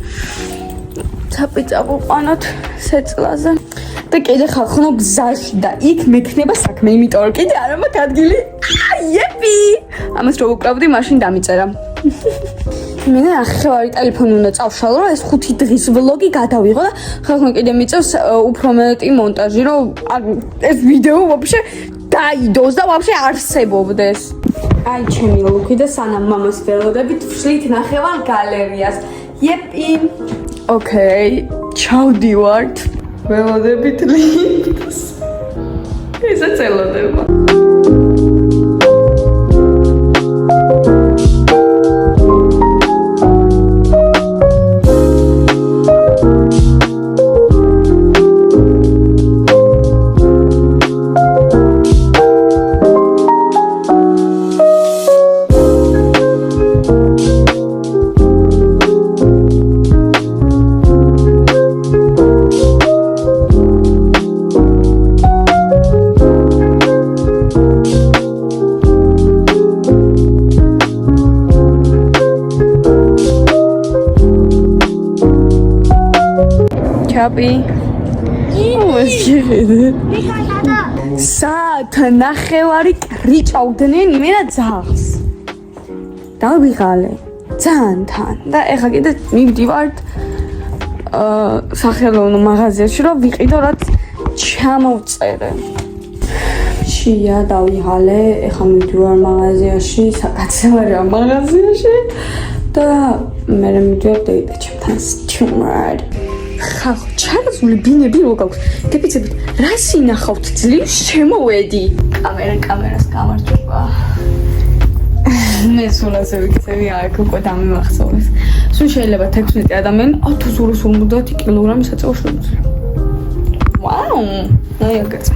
წავუყანოთ სეწლაზე. და კიდე ხალხო გზაში და იქ მექნება საქმე, იმიტომ რომ კიდე არ მაქვს ადგილი. იეპი! ამას რო ვუკრავდი, მაშინ დამიწერა. მე ახევარი ტელეფონი უნდა წავშალო, რომ ეს 5 დღის ვლოგი გადავიღო და ხალხმა კიდე მიწევს უფრო მეტი მონტაჟი, რომ ეს ვიდეო ვაფშე დაიდოს და ვაფშე არსებობდეს. აი ჩემი ლუკი და სანამ მამას ველოდებით ვშლით ნახევარ გალერეას. იეპი! ოკეი, ჩავდივართ. ველოდებით ლიფტს. ესაც ელოდება. ჩაპი. საათ ნახევარი კრიჭავდნენ იმენა ძაღლს. დავიღალე ძალიან თან და ეხლა კიდე მივდივართ სახელოვნო მაღაზიაში, რომ ვიყიდო რაც ჩამოვწერე. შია დავიღალე, ეხლა მივდივარ მაღაზიაში, საკაცელია მაღაზიაში და მე მივდივარ და ჩემთან სტუმრად. ხალხო, ჩარაზული ბინები რო გაქვს. გეფიცებით, რა სინახავთ ძლივს შემოვედი. კამერას გამარჯობა. მე სულ ასე ვიქცევი, აქ უკვე დამიმახსოვრეს. სულ შეიძლება 16 ადამიანი 1250 კილოგრამის აწევა შეუძლია. ვაუ! აი აგეც.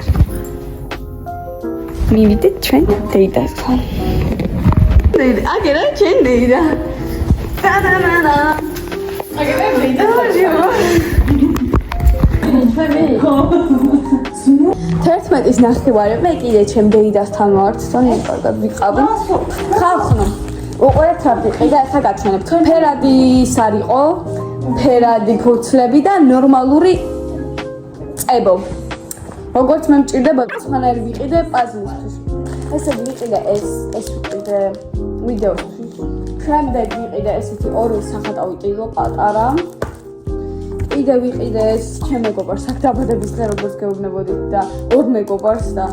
მივიდეთ ჩვენ დეიდასთან. აგერა ჩვენ დეიდა. და. აგერა დეიდა. თერთმეტის ნახევარი მე კიდე ჩემ დეიდასთან ვართ, ძალიან კარგად ვიყავი. ხალხო, უყურეთ რა ვიყიდა, ეხლა გაჩვენებთ. ფერადი ის არისო, ფერადი ფურცლები და ნორმალური წებო. როგორც მე მჭირდება, სხვანაირი ვიყიდე პაზლისთვის. ესე ვიყიდე ეს ვიყიდე ვიდეოსთვის. შემდეგ ვიყიდე ესეთი ორი სახატავი ტილო პატარა. კიდე ვიყიდე ეს ჩემ მეგობარს აქ დაბადების დღე როგორც გეუბნებოდით და ორ მეგობარს და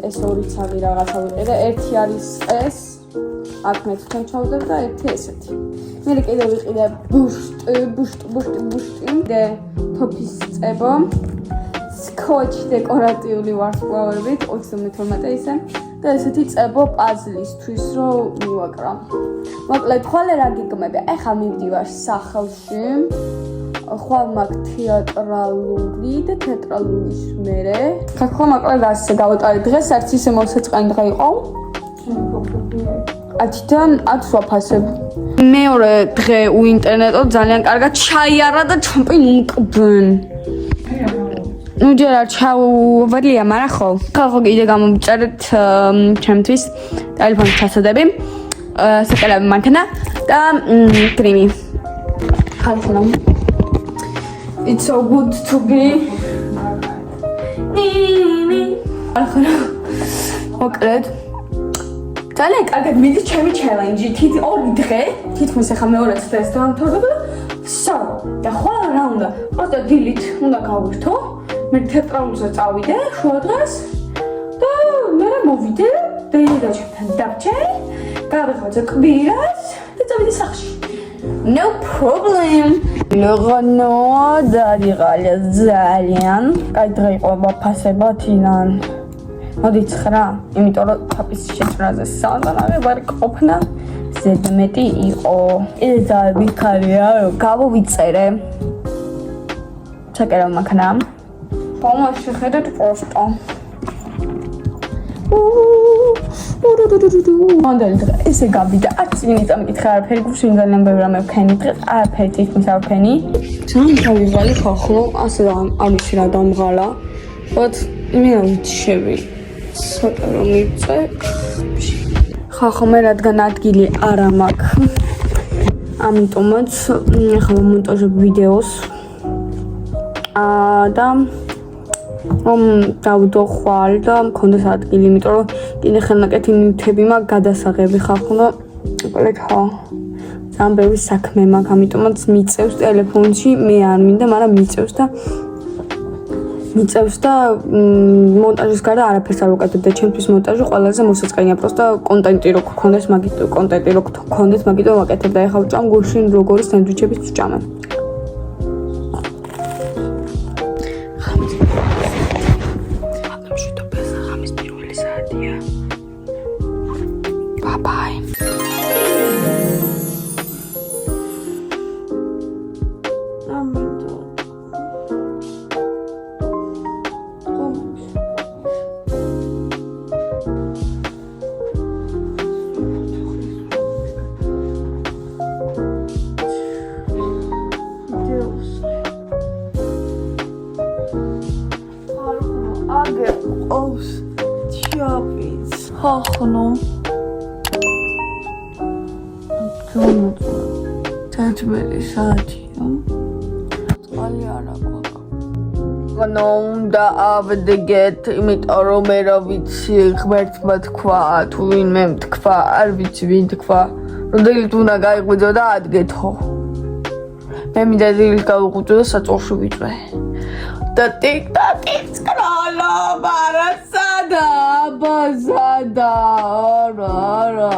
ეს ორი ცალი რაღაცა ვიყიდე. ერთი არის ეს, აქ მე თქვენ ჩავდებ და ერთი ესეთი. მე კიდე ვიყიდე ბუშტი და თოფის წებო. სკოჩ დეკორატიული ვარსკვლავებით 22 ისე და ესეთი წებო პაზლისთვის რომ მივაკრავ. მოკლედ ხოლე რა გიგმები? ეხლა მივდივარ სახლში. ხვალ მაქვს თეატრალური და თეატრალის მერე. ხალხო, მოკლედ ასე გავატარეთ დღეს, არც ისე მოსაწყენი დღე იყო. 10-დან 10 ვაფასებ. მეორე დღე უინტერნეტო ძალიან კარგად ჩაიარა და ჩამპი ნუკბენ. ნუ ჯერა ჩავვალია, მაგრამ ხო კიდე გამომწერეთ ჩემთვის ტელეფონის ჩასადები, საკელები მანქანა და კრიმი. ხალხო, it's so good to be ხალხო, მოკლედ ძალიან კარგად მიდის ჩემი ჩელენჯი. ორი დღე, თითქმის ახლა მეორე დღეს დავამთავრებ და ვსო და ხვალ რა უნდა? პატა დილით უნდა გავერთო. მე თეატრალურზე წავიდე შუა დღეს და მე მოვიდე და ჩემთან დავჭე, გავიხოცე კვირას და წავიდე სახლში. No problem. ლოგონო დადიღალე ძალიან. კაი დღე იყო ვაფასება თინან. მოდი 9, იმიტომ რომ თაფის შეჭრაზე სანდანაღი ვარ ყოფნა ზედმეტი იყო. ეს ძალიან ვიქარია რომ გავოვიწერე. ჩაკერავ მანქანა. Помощь ხედეთ პოსტა. მანდელი დღე ესე გავიდა 10 მინუტს ამკითხე არაფერი გუშინ ძალიან ბევრი რამე ვქენი დღეს არაფერი თითქმის არ ვქენი ძალიან გავიღალი ხახო ასე რა ამისი რა დამღალა ბათ იმენა ვიცშევი ცოტა რომ მიწე ხახო მე რადგან ადგილი არ მაქვს ამიტომაც ახლა მომონტაჟებ ვიდეოს და რომ დავდო ხვალ და მქონდეს ადგილი, იმიტომ რომ კიდე ხელნაკეთი ნივთები მაქვს გადასაღები ხახუნო. ყოლექა. ძალიან ბევრი საქმე მაქვს, ამიტომაც მიწევს ტელეფონში, მე არ მინდა, მაგრამ მიწევს და მონტაჟის გარდა არაფერს არ ვუკეთებ და ჩემთვის მონტაჟი ყველაზე მოსაწყენია, პროსტა კონტენტი რო გქონდეს, მაგით ვაკეთებ და ეხლა ვჭამ გულშინ როგორი სენდვიჩებიც ვჭამე. Bye. ხახნო თეთრმეტი საათია წყალი არ აქვს ხანო უნდა ავდგეთ იმიტომ რომ მე რა ვიცი ღმერთმა თქვა თუ ვინმე თქვა არ ვიცი ვინ თქვა რომ დილით უნდა გაიღვიძო და ადგეთო მე მინდა დილით გავიღვიძო და საწოლში ვიწვე და ტიკ-ტაკიც კრალა ბარასადა ბაზადა რა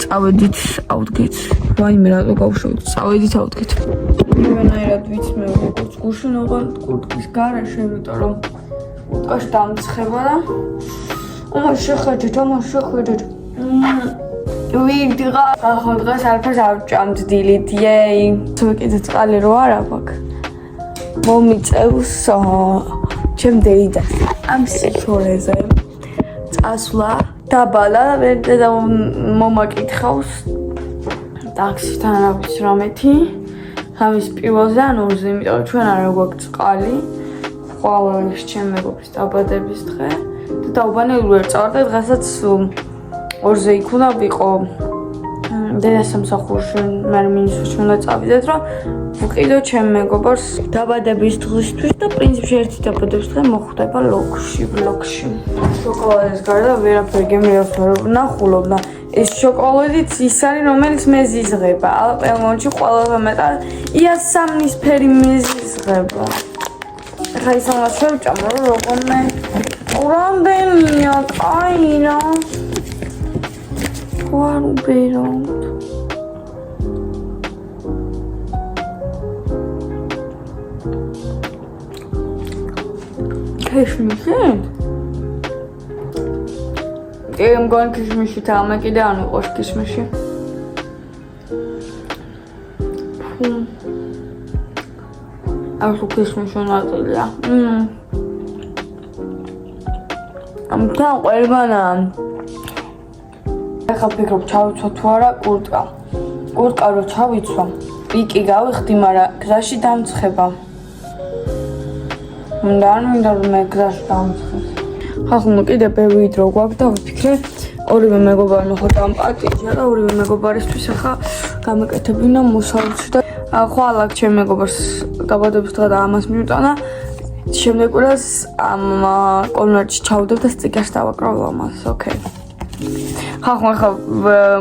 წავედით ავდგეთ ვაიმე რატო გავშოვით წავედით ავდგეთ იმენაირად ვიცმე როგორც გუშინ ოღონდ კურტკის გარეშე იმიტომ რომ კურტკაში დამცხება და შეხედეთ ვიდღა ახლა დღეს არაფერს არ ვჭამთ დილით იეი კიდე წყალი რო არ აქვს მომიწევს ჩემ დეიდას ამ სიჩორეზე წასვლა დაბალა და მომაკითხავს ტაქსიდან რა ვიცი რამეთი ამის პირველზე ან ორზე იმიტომ რომ ჩვენ არა გვაქვს წყალი ყოველთვის ჩემ მეგობრის დაბადების დღე და დაუბანებული ვერ წავარ და დღესაც ორზე იქ უნდა ვიყო დედას სამსახურში მე მინისტრში უნდა წავიდეთ რომ ვყიდო ჩემ მეგობარს დაბადების დღისთვის და პრინციპში ერთი დაბადების დღე მოხვდება ბლოგში შოკოლადის გარდა ვერაფერი გემრიელს ვერ ვნახულობ და ეს შოკოლადიც ის არის რომელიც მეზიზღება ალპელმონში ყველაზე მეტად იასამნისფერი მეზიზღება ახლა ის ამას შევჭამო რომ როგორმე რამდენია კაი რა ვარ უბერო ქიშმიში? მგონი ქიშმიში თამე კიდე არ მიყავს ქიშმიში. ახლა ქიშმიში ნატელია. ამიტომ ყველგანა ახლა ფიქრობ ჩავიცვა თუ არა კურტკა რო ჩავიცვა პიკი გავიხდი მაგრამ გზაში დამცხება უნდა არ მინდა რომ მე გზაში დამცხეს ხახუნო კიდე ბევრი დრო გვაქვს და ვიფიქრე ორივე მეგობარი მოხდა ამ პარტიში და ორივე მეგობარისთვის ახლა გამეკეთებინა მოსაუცი და ხვალ აქ ჩემ მეგობარს დაბადების დღე და ამას მიუტანა შემდეგ კვირას ამ კონვერტში ჩავდებ და სტიკერს დავაკრავ ამას ოკეი ხახუნო ახლა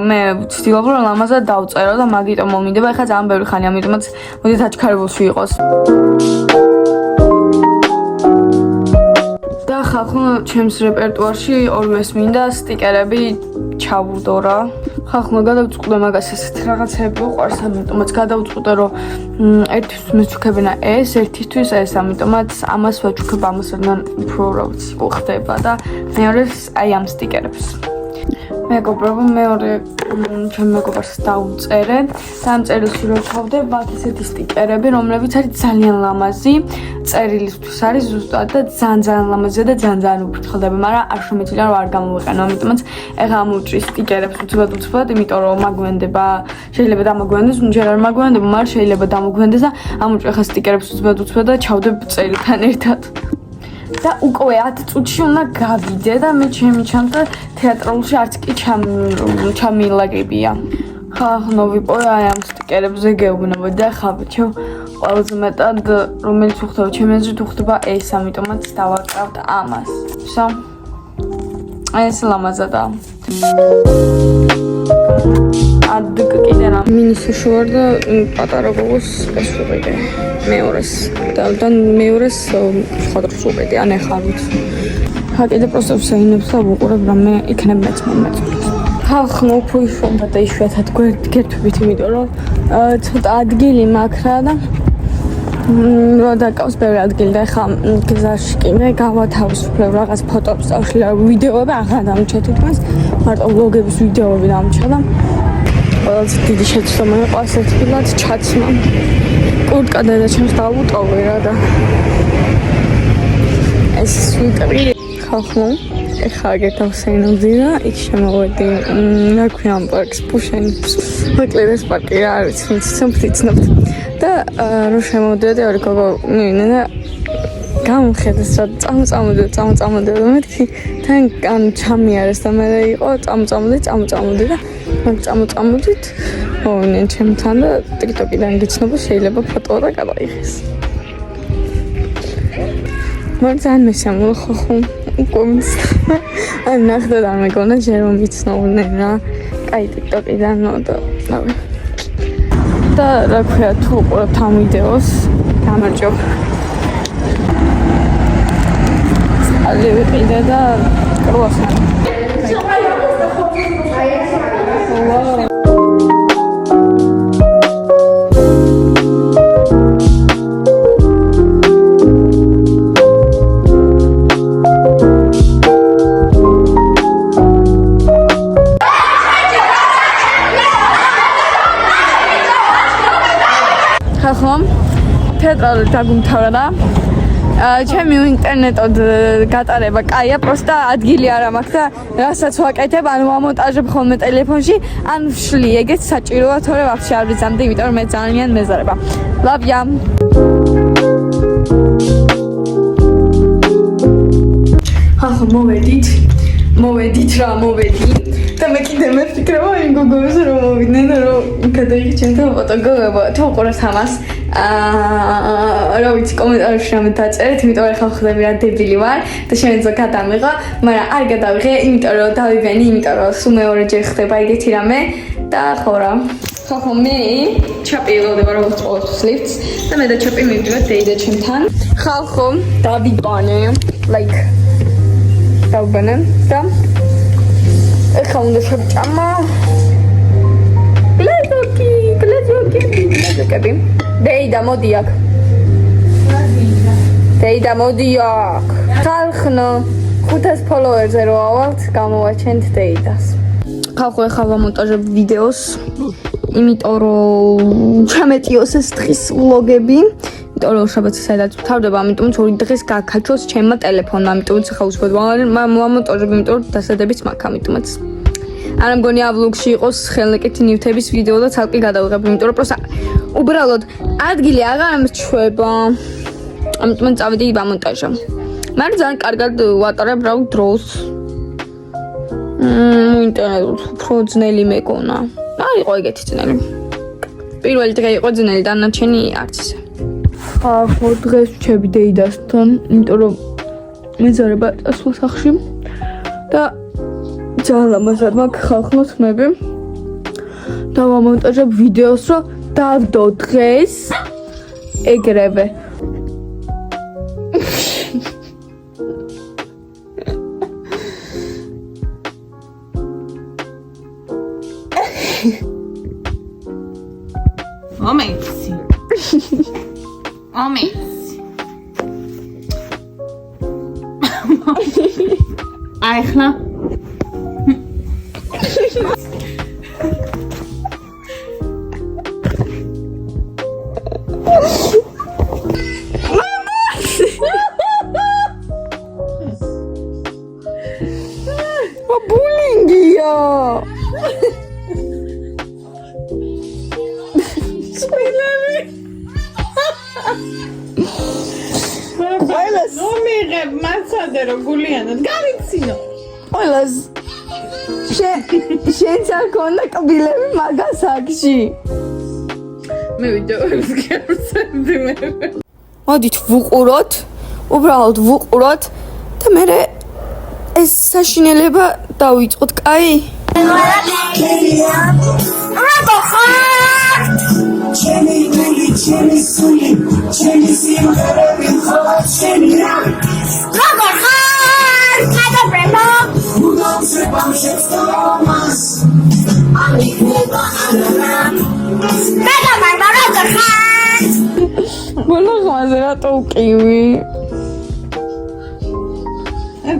მე ვცდილობ რომ ამაზე დავწერო და მაგიტომ მომინდება ახლა ძალიან ბევრი ხანი ამიტომაც მოდით აჩქარებულში იყოს და ხახუნო ჩემს რეპერტუარში ორვეს მინდა სტიკერები ჩავუდო რა ხახუნო გადავწყვიტე მაგას ესეთ რაღაცები უყვარს ამიტომაც გადავწყვიტე რომ ერთისთვის მეჩუქებინა ეს ერთისთვის ეს ამიტომაც ამას ვაჩუქებ ამას რადგან უფრო რა ვიცი ხდება და მეორეს აი ამ სტიკერებს მეგობრებო, მეორე ჩემ მეგობარს დავწერეთ და ამ წერილში რო ჩავდე, ვაკ ისეთი სტიკერები, რომლებიც არის ძალიან ლამაზი, წერილისთვის არის ზუსტად და ძალიან ლამაზია და ძალიან უფრთხილდება, მაგრამ არ შემიძლია რომ არ გამოვიყენო, ამიტომაც ეხლა ამოვჭრი სტიკერებს უცბად, იმიტომ რომ მაგვენდება, შეიძლება დამაგვენდეს, ჯერ არ მაგვენდება, მაგრამ შეიძლება დამოგვენდეს და ამოვჭრი ეხლა სტიკერებს უცბად და ჩავდე წერილთან ერთად. და უკვე 10 წუთში უნდა გავიდე და მე ჩემი ჩანდა თეატრალში არც კი ჩამილაგებია. ხა ვიპოვე აი ამ სტიკერებზე გეუბნება და ხაბიჩო ყველაზე მეტად რომელიც უხდება ჩემი აზრით უხდება ეს, ამიტომაც დავაკრავთ ამას. ვსა ეს ლამაზადა. ადკ კიდე რა მინისში ვარ და პატარა გოგოს ეს ვიყიდე მეორეს და მეორეს ხადრს ვიყიდე ან ეხლა ვიცი ხა კიდე პროსტო ვსაინებს და ვუყურებ რამე იქნებ მეც ხალხმა უფრო იშოვდა და იშვიათად გვერდებით, იმიტომ რომ ცოტა ადგილი მაქვს რა და რა დაკავს ბევრი ადგილი და ეხლა გზაში კი მე გავათავისუფლებ რაღაც ფოტოებს წავშლი ვიდეოები აღარ დამჭა თითქმის მარტო ვლოგების ვიდეოები დამჭა და ყველაზე დიდი შეცდომა იყო ასეთ ფილად ჩაცმა კურტკა დედაჩემს დავუტოვე რა და ეს სვიტრი ხალხო ეხლა გეთავსენოდი და იქ შემოვედი რა ქვია ამ პარკს პუშენის მოკლედ ეს პარკი რა არის ვთიცნობთ და რო შემოვედი ორი გოგო მივიდნენ და გამომხედეს რა წამოწამოდი და მეთქი თან კან ჩამიარეს და მე იყო წამოწამოდი და მაგ წამოწამოდით მოვიდნენ ჩემთან და ტიკტოკიდან გიცნობა შეიძლება ფოტო და გადაიღეს მაგრამ ძალიან მესამულ ხო უკომს ან ნახდა და მეკონა ჯერ რომ ვიცნობდნენ რა კაი ტიკტოკიდან და რავი და რა ქვია თუ უყურებთ ამ ვიდეოს გამარჯობ ალე ვიყიდე და კრუასანი თეატრალურ დაგუმთავრა და ჩემი ინტერნეტოდ გატარება კაია, პროსტა ადგილი არ მაქვს და რასაც ვაკეთებ, ან ვამონტაჟებ ხოლმე ტელეფონში, ან ვშლი, ეგეც საჭიროა, თორე ვაფშე არ ვიზამდი, იმიტომ რომ მე ძალიან მეზარება. ლაბია. ახლა მოვედით და მე კიდე მევფიქრება იმ გოგოებს რომ მოვიდნენ და რომ გადაიღე ჩემთან ფოტო გოგო თუ უყურებს ამას რა ვიცი კომენტარებში რამე დაწერეთ, იმიტომ რომ ხალხ ხვდები რა დებილი ვარ და შემიძლია გადამიღო, მაგრამ არ გადავიღე, იმიტომ რომ დავივენი, იმიტომ რომ სულ მეორეჯერ ხდება ეგეთი რამე და ხო რა. ხახო მე ჩაპი ელოდება როგორც ყოველთვის ლიფტს და მე და ჩაპი მივდივართ დეიდა ჩემთან. ხალხო დავიბანე, like დავიბანე და ეხლა უნდა შევჭამა გლეზოკები დეიდა მოდი აქ ხალხნო 500 ფოლოვერზე რო ავალთ გამოვაჩენთ დეიდას ხალხო ეხლა ვამონტაჟებ ვიდეოს იმიტომ რომ ჩამეტიოს ეს დღის ვლოგები იმიტომ რომ შაბათი სადაც ვთავდება ამიტომაც ორი დღეს გაქაჩოს ჩემმა ტელეფონმა ამიტომაც ხა უსვოდ ვამონტაჟებ იმიტომ რომ დასადებიც მაქვს ამიტომაც არ მგონი ავლოგში იყოს ხელნაკეთი ნივთების ვიდეო და ცალკე გადავიღებ, იმიტომ რომ პროსტა უბრალოდ ადგილი აღარ მრჩება. ამიტომ წავედი ვამონტაჟა. მაგრამ ძალიან კარგად ვატარებ რა დროს. ინტერნეტ უფრო ძნელი მეკონა. არ იყო ეგეთი ძნელი. პირველი დღე იყო ძნელი, დანარჩენი არც ისე. ხო დღეს ვჩები დეიდასთან, იმიტომ რომ მეზარება წასვლა სახში და ძალიან ლამაზად მაქვს ხალხო თმები და ვამონტაჟებ ვიდეოს რომ დავდო დღეს ეგრევე მომეცი აი ხლა ბულინგია. ყველას მომიღებ მაცადე რო გულიანად გავიცინო. ყველას შენც არ ქონდა კბილები მაგას აქში. მე ვიდეოებს გავსენდი მე. მოდით ვუყუროთ, უბრალოდ ვუყუროთ და მე ეს საშინელება დავიწყოთ, კაი? ბოლოხაზე რატო უკივი?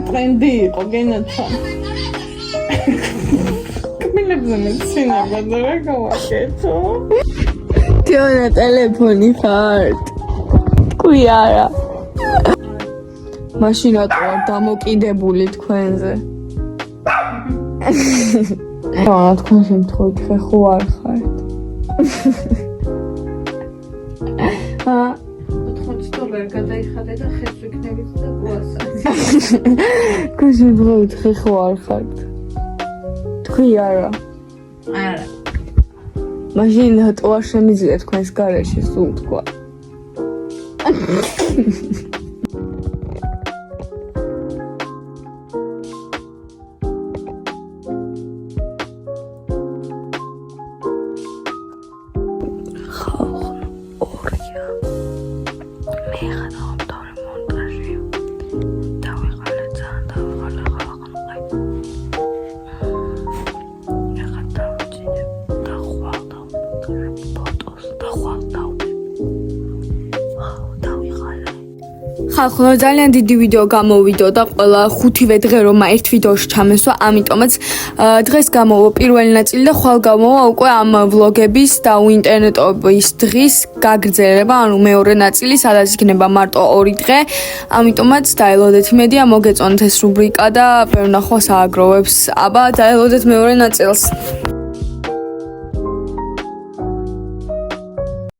ტრენდი იყო გენათა. კბილებზე მეცინება და რა გავაკეთო? თეონა ტელეფონი ხართ? თქვი არა. მაშინ რატო არ დამოკიდებული თქვენზე? რა თქვენ შემთხვევით ხეხო არ ხართ? ვერ გადაიხადე და ხეს ვიქნებით და გუასად. თქვენ შემთხვევით ხეხო არ ხართ? თქვი არა. არა. მაშინ რატო არ შემიძლია თქვენს გარეშე სულ თქვა? ხალხო, ძალიან დიდი ვიდეო გამოვიდო და ყველა ხუთივე დღე რომ ერთ ვიდეოში ჩამესვა, ამიტომაც დღეს გამოვა პირველი ნაწილი და ხვალ გამოვა უკვე ამ ვლოგების და ინტერნეტობის დღის გაგრძელება, ანუ მეორე ნაწილი, სადაც იქნება მარტო 2 დღე. ამიტომაც დაელოდეთ იმედია, მოგეწონთ ეს რუბრიკა და ბევრ ნახვა სააგროვებს. აბა, დაელოდეთ მეორე ნაწილს.